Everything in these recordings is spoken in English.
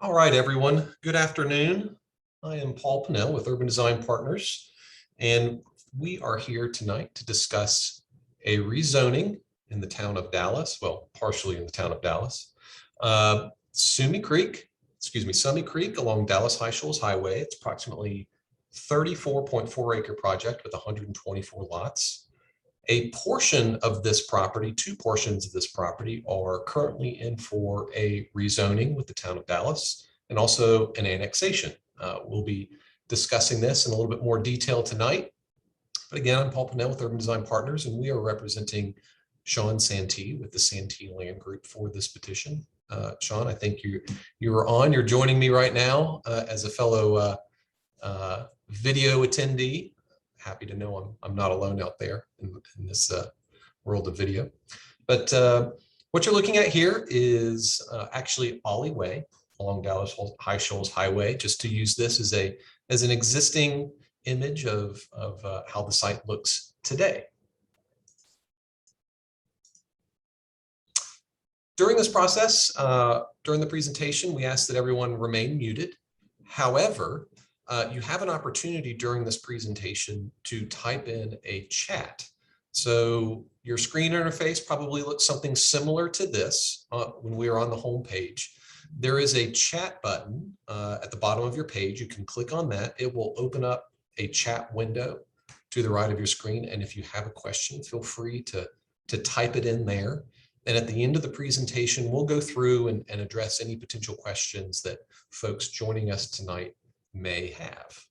All right, everyone. Good afternoon. I am Paul Pennell with Urban Design Partners, and we are here tonight to discuss a rezoning in the town of Dallas, well, partially in the town of Dallas. Summey Creek along Dallas High Shoals Highway. It's approximately 34.4 acre project with 124 lots. A portion of this property, two portions of this property are currently in for a rezoning with the town of Dallas and also an annexation. We'll be discussing this in a little bit more detail tonight. But again, I'm Paul Pennell with Urban Design Partners, and we are representing Sean Santee with the Santee Land Group for this petition. Sean, I think you're joining me right now as a fellow video attendee. Happy to know I'm not alone out there in this world of video. But what you're looking at here is actually Ollie Way along Dallas High Shoals Highway, just to use this as an existing image of how the site looks today. During this process, during the presentation, we asked that everyone remain muted. However, you have an opportunity during this presentation to type in a chat. So your screen interface probably looks something similar to this when we are on the home page. There is a chat button at the bottom of your page. You can click on that. It will open up a chat window to the right of your screen. And if you have a question, feel free to type it in there. And at the end of the presentation, we'll go through and address any potential questions that folks joining us tonight may have.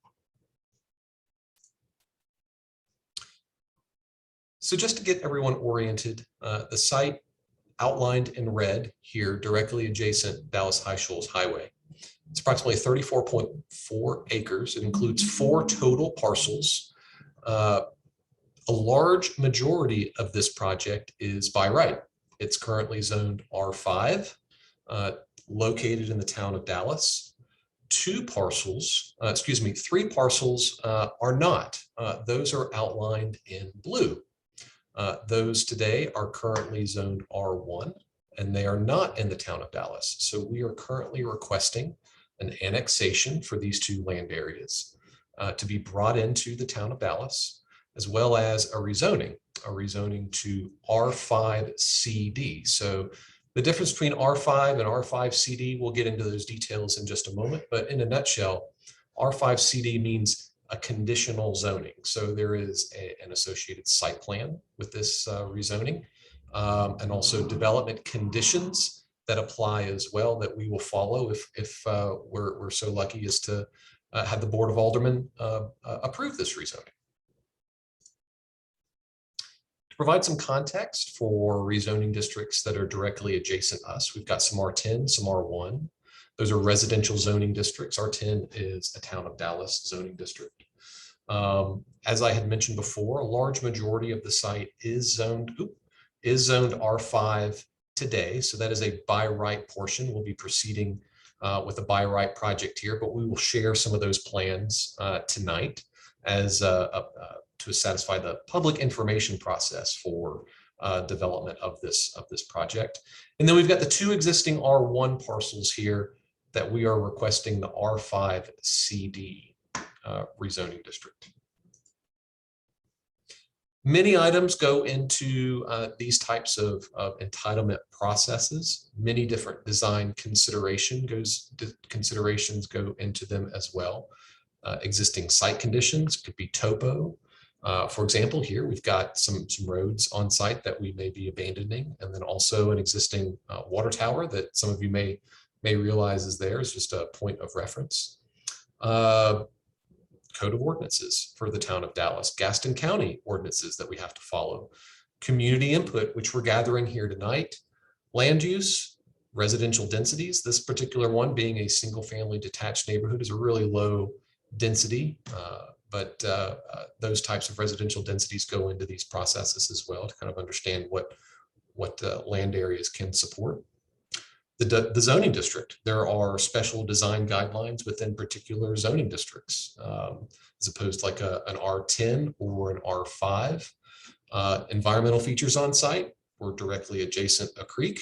So just to get everyone oriented, the site outlined in red here directly adjacent Dallas High Shoals Highway. It's approximately 34.4 acres. It includes 4 total parcels. A large majority of this project is by right. It's currently zoned R5, located in the town of Dallas. 3 parcels are not. Those are outlined in blue. Those today are currently zoned R1, and they are not in the town of Dallas. So we are currently requesting an annexation for these 2 land areas to be brought into the town of Dallas, as well as a rezoning to R5 CD. So the difference between R5 and R5 CD, we'll get into those details in just a moment, but in a nutshell, R5 CD means a conditional zoning. So there is an associated site plan with this rezoning, and also development conditions that apply as well that we will follow if we're so lucky as to have the Board of Aldermen approve this rezoning. Provide some context for rezoning districts that are directly adjacent to us. We've got some R10, some R1. Those are residential zoning districts. R10 is a town of Dallas zoning district. As I had mentioned before, a large majority of the site is zoned R5 today. So that is a by right portion. We'll be proceeding with a by right project here, but we will share some of those plans tonight as to satisfy the public information process for development of this project. And then we've got the 2 existing R1 parcels here that we are requesting the R5 CD rezoning district. Many items go into these types of entitlement processes. Many different design considerations go into them as well. Existing site conditions could be topo. For example, here we've got some roads on site that we may be abandoning, and then also an existing water tower that some of you may realize is there is just a point of reference. Code of ordinances for the town of Dallas, Gaston County ordinances that we have to follow, community input, which we're gathering here tonight, land use, residential densities. This particular one being a single family detached neighborhood is a really low density, but those types of residential densities go into these processes as well to kind of understand what land areas can support. The zoning district, there are special design guidelines within particular zoning districts, as opposed to like an R10 or an R5. Environmental features on site, we're directly adjacent a creek.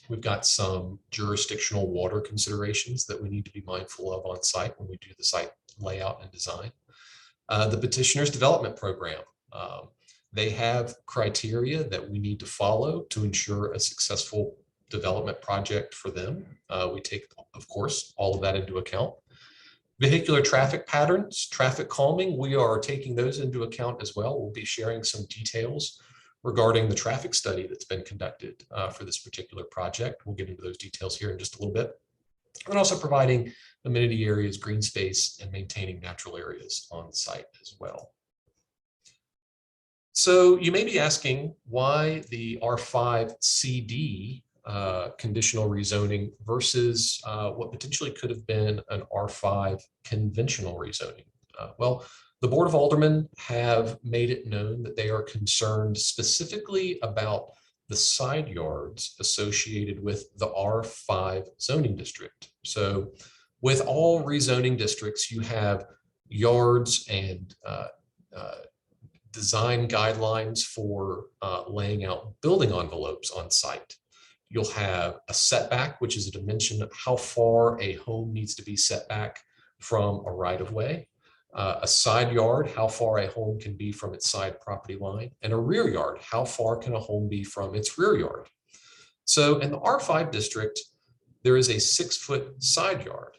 We've got some jurisdictional water considerations that we need to be mindful of on site when we do the site layout and design. The petitioner's development program. They have criteria that we need to follow to ensure a successful development project for them. We take, of course, all of that into account. Vehicular traffic patterns, traffic calming, we are taking those into account as well. We'll be sharing some details regarding the traffic study that's been conducted for this particular project. We'll get into those details here in just a little bit. And also providing amenity areas, green space, and maintaining natural areas on site as well. So you may be asking why the R5 CD conditional rezoning versus what potentially could have been an R5 conventional rezoning. Well, the Board of Aldermen have made it known that they are concerned specifically about the side yards associated with the R5 zoning district. So with all rezoning districts, you have yards and design guidelines for laying out building envelopes on site. You'll have a setback, which is a dimension of how far a home needs to be set back from a right-of-way. A side yard, how far a home can be from its side property line, and a rear yard, how far can a home be from its rear yard. So in the R5 district, there is a 6-foot side yard.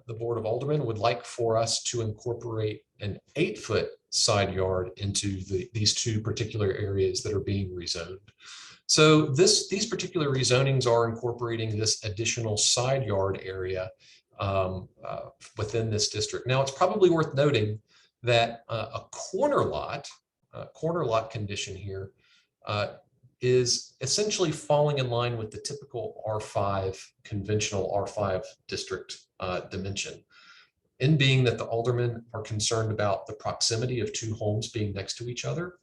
The Board of Aldermen would like for us to incorporate an 8-foot side yard into these two particular areas that are being rezoned. So these particular rezonings are incorporating this additional side yard area within this district. Now, it's probably worth noting that a corner lot condition here is essentially falling in line with the typical R5, conventional R5 district dimension, in being that the aldermen are concerned about the proximity of two homes being next to each other.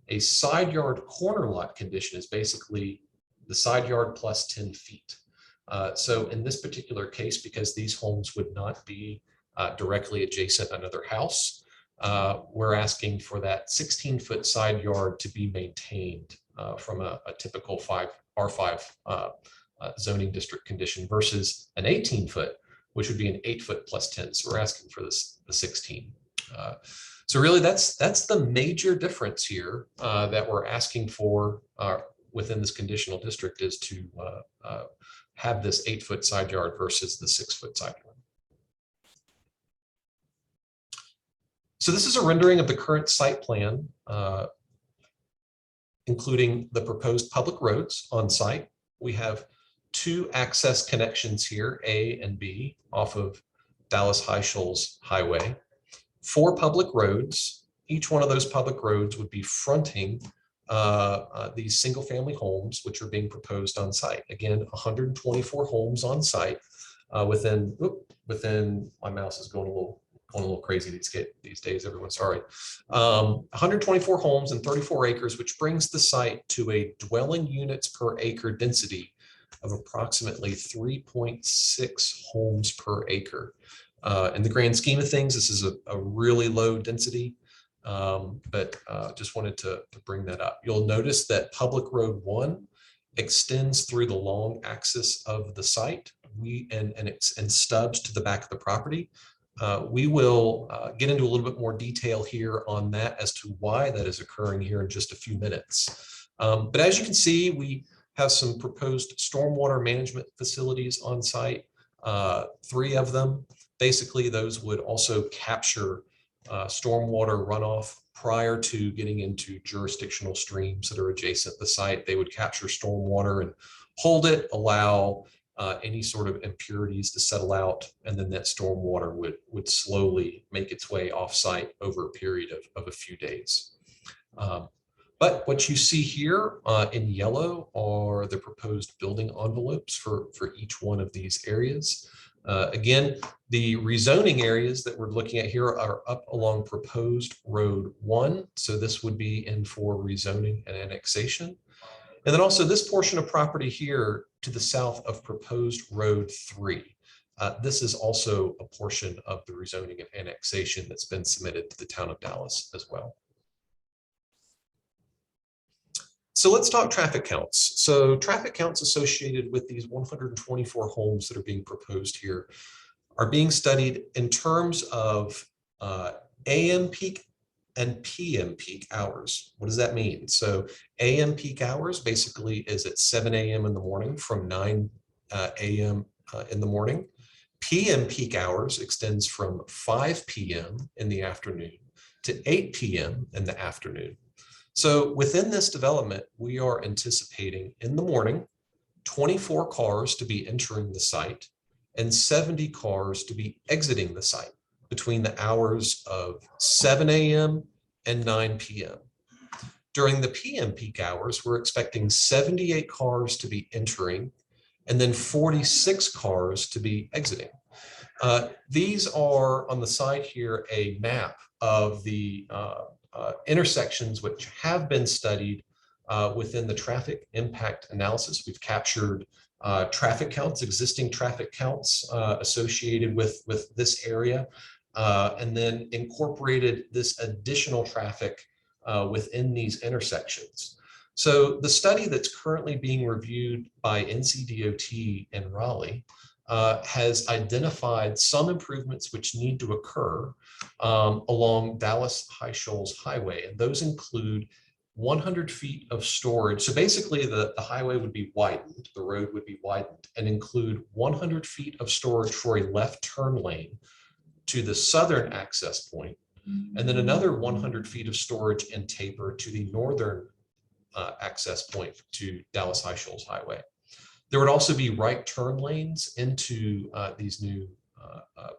A side yard corner lot condition is basically the side yard plus 10 feet. So in this particular case, because these homes would not be directly adjacent to another house, we're asking for that 16-foot side yard to be maintained from a typical R5 zoning district condition versus an 18-foot, which would be an 8-foot plus 10. So we're asking for the 16. So really, that's the major difference here that we're asking for within this conditional district, is to have this 8-foot side yard versus the 6-foot side yard. So this is a rendering of the current site plan, including the proposed public roads on site. We have 2 access connections here, A and B, off of Dallas High Shoals Highway. 4 public roads. Each one of those public roads would be fronting these single-family homes, which are being proposed on site. Again, 124 homes on site within. My mouse is going a little crazy these days. Everyone, sorry. 124 homes and 34 acres, which brings the site to a dwelling units per acre density of approximately 3.6 homes per acre. In the grand scheme of things, this is a really low density, but just wanted to bring that up. You'll notice that Public Road 1 extends through the long axis of the site and stubs to the back of the property. We will get into a little bit more detail here on that as to why that is occurring here in just a few minutes. But as you can see, we have some proposed stormwater management facilities on site, 3 of them. Basically, those would also capture stormwater runoff prior to getting into jurisdictional streams that are adjacent to the site. They would capture stormwater and hold it, allow any sort of impurities to settle out, and then that stormwater would slowly make its way off site over a period of a few days. But what you see here in yellow are the proposed building envelopes for each one of these areas. Again, the rezoning areas that we're looking at here are up along proposed road 1. So this would be in for rezoning and annexation. And then also this portion of property here to the south of proposed road 3. This is also a portion of the rezoning and annexation that's been submitted to the town of Dallas as well. So let's talk traffic counts. So traffic counts associated with these 124 homes that are being proposed here are being studied in terms of AM peak and PM peak hours. What does that mean? So AM peak hours basically is at 7 a.m. in the morning from 9 a.m. In the morning. PM peak hours extends from 5 p.m. in the afternoon to 8 p.m. in the afternoon. So within this development, we are anticipating in the morning, 24 cars to be entering the site and 70 cars to be exiting the site between the hours of 7 a.m. and 9 p.m. During the PM peak hours, we're expecting 78 cars to be entering and then 46 cars to be exiting. These are on the side here, a map of the intersections which have been studied within the traffic impact analysis. We've captured traffic counts, existing traffic counts associated with this area, and then incorporated this additional traffic within these intersections. So the study that's currently being reviewed by NCDOT in Raleigh has identified some improvements which need to occur along Dallas High Shoals Highway, and those include 100 feet of storage. So basically the highway would be widened, the road would be widened, and include 100 feet of storage for a left turn lane to the southern access point, and then another 100 feet of storage and taper to the northern access point to Dallas High Shoals Highway. There would also be right turn lanes into these new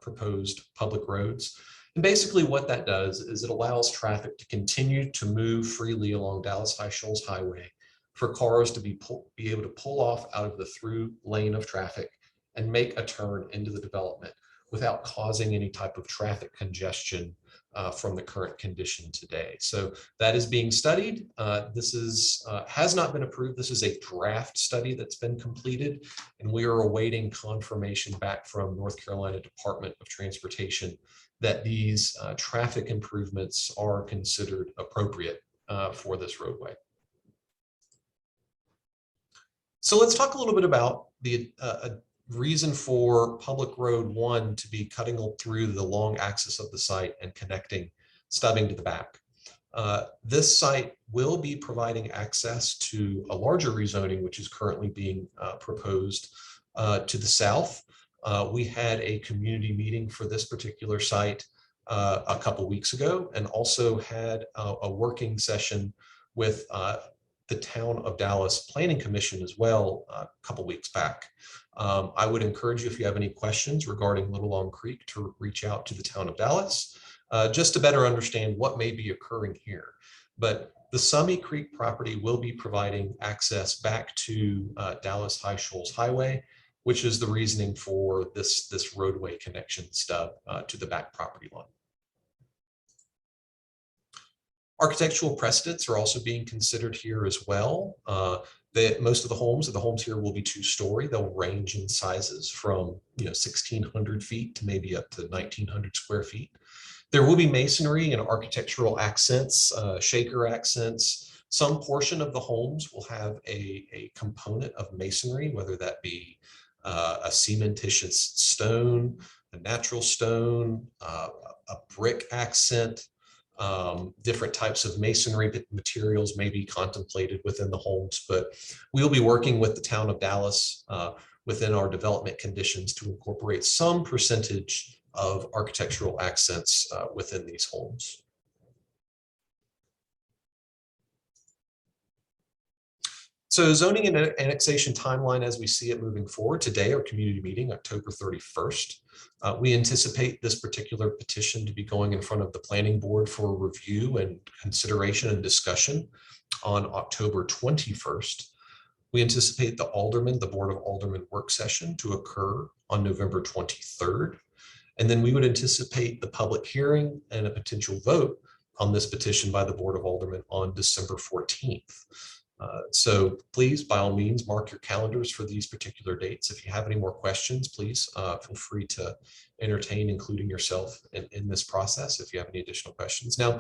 proposed public roads. And basically what that does is it allows traffic to continue to move freely along Dallas High Shoals Highway for cars to be able to pull off out of the through lane of traffic and make a turn into the development without causing any type of traffic congestion from the current condition today. So that is being studied. This has not been approved. This is a draft study that's been completed, and we are awaiting confirmation back from North Carolina Department of Transportation that these traffic improvements are considered appropriate for this roadway. So let's talk a little bit about the reason for Public Road 1 to be cutting through the long axis of the site and connecting, stubbing to the back. This site will be providing access to a larger rezoning, which is currently being proposed to the south. We had a community meeting for this particular site a couple weeks ago, and also had a working session with the Town of Dallas Planning Commission as well a couple weeks back. I would encourage you, if you have any questions regarding Little Long Creek, to reach out to the Town of Dallas just to better understand what may be occurring here. But the Summey Creek property will be providing access back to Dallas High Shoals Highway, which is the reasoning for this roadway connection stub to the back property line. Architectural precedents are also being considered here as well. Most of the homes here will be two-story. They'll range in sizes from 1,600 feet to maybe up to 1,900 square feet. There will be masonry and architectural accents, shaker accents. Some portion of the homes will have a component of masonry, whether that be a cementitious stone, a natural stone, a brick accent. Different types of masonry materials may be contemplated within the homes, but we'll be working with the Town of Dallas within our development conditions to incorporate some percentage of architectural accents within these homes. So zoning and annexation timeline as we see it moving forward today, our community meeting, October 31st. We anticipate this particular petition to be going in front of the planning board for review and consideration and discussion on October 21st. We anticipate the Board of Aldermen work session to occur on November 23rd. And then we would anticipate the public hearing and a potential vote on this petition by the Board of Aldermen on December 14th. So please, by all means, mark your calendars for these particular dates. If you have any more questions, please feel free to entertain including yourself in this process if you have any additional questions. Now,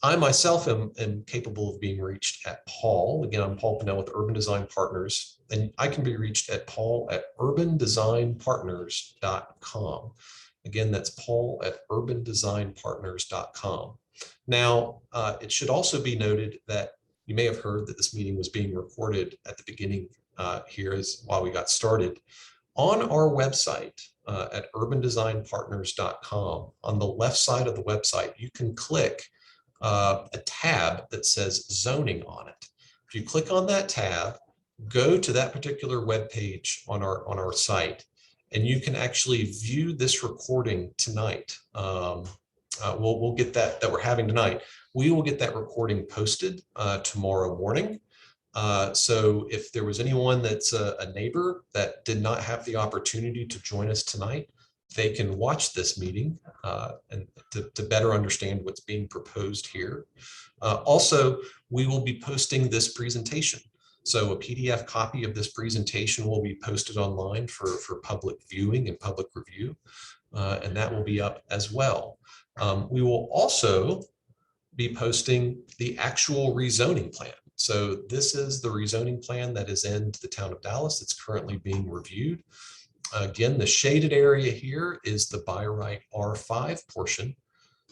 I myself am capable of being reached at Paul. Again, I'm Paul Pennell with Urban Design Partners, and I can be reached at paul@urbandesignpartners.com. Again, that's paul@urbandesignpartners.com. Now, it should also be noted that you may have heard that this meeting was being recorded at the beginning here while we got started. On our website at urbandesignpartners.com, on the left side of the website, you can click a tab that says zoning on it. If you click on that tab, go to that particular web page on our site, and you can actually view this recording tonight. We'll get that we're having tonight. We will get that recording posted tomorrow morning. So if there was anyone that's a neighbor that did not have the opportunity to join us tonight, they can watch this meeting and to better understand what's being proposed here. Also, we will be posting this presentation. So a PDF copy of this presentation will be posted online for public viewing and public review, and that will be up as well. We will also be posting the actual rezoning plan. So this is the rezoning plan that is in the town of Dallas. It's currently being reviewed. Again, the shaded area here is the by right R5 portion.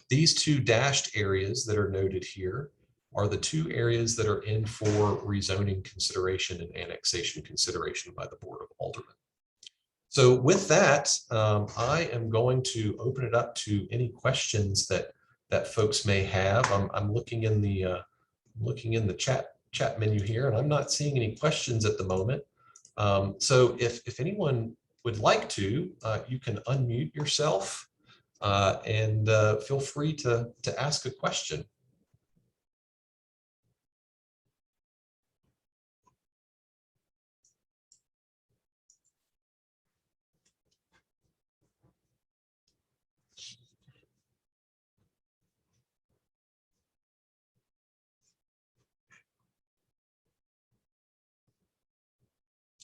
These two dashed areas that are noted here are the two areas that are in for rezoning consideration and annexation consideration by the Board of Aldermen. So with that, I am going to open it up to any questions that folks may have. I'm looking in the chat menu here, and I'm not seeing any questions at the moment. So if anyone would like to, you can unmute yourself and feel free to ask a question.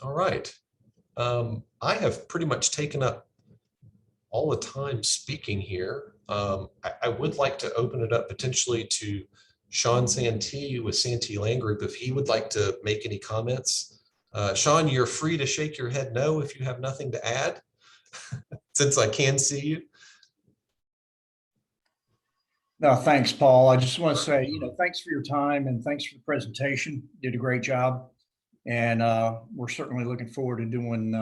All right. I have pretty much taken up all the time speaking here. I would like to open it up potentially to Sean Santee with Santee Land Group if he would like to make any comments. Sean, you're free to shake your head no if you have nothing to add, since I can see you. No, thanks, Paul. I just want to say, thanks for your time and thanks for the presentation. You did a great job. And we're certainly looking forward to doing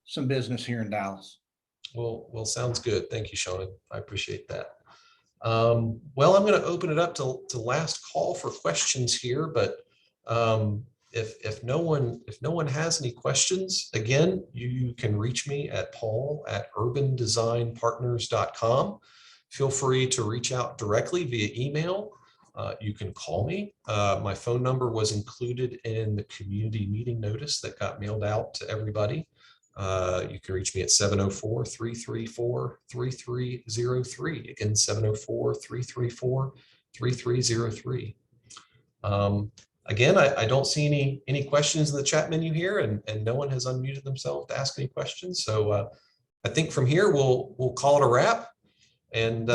some business here in Dallas. Well, sounds good. Thank you, Sean. I appreciate that. Well, I'm going to open it up to last call for questions here, but if no one has any questions, again, you can reach me at paul@urbandesignpartners.com. Feel free to reach out directly via email. You can call me. My phone number was included in the community meeting notice that got mailed out to everybody. You can reach me at 704-334-3303. Again, 704-334-3303. Again, I don't see any questions in the chat menu here, and no one has unmuted themselves to ask any questions. So I think from here we'll call it a wrap. And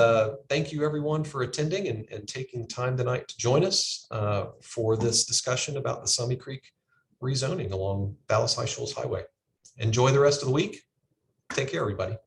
thank you everyone for attending and taking time tonight to join us for this discussion about the Summit Creek rezoning along Dallas High Shoals Highway. Enjoy the rest of the week. Take care, everybody.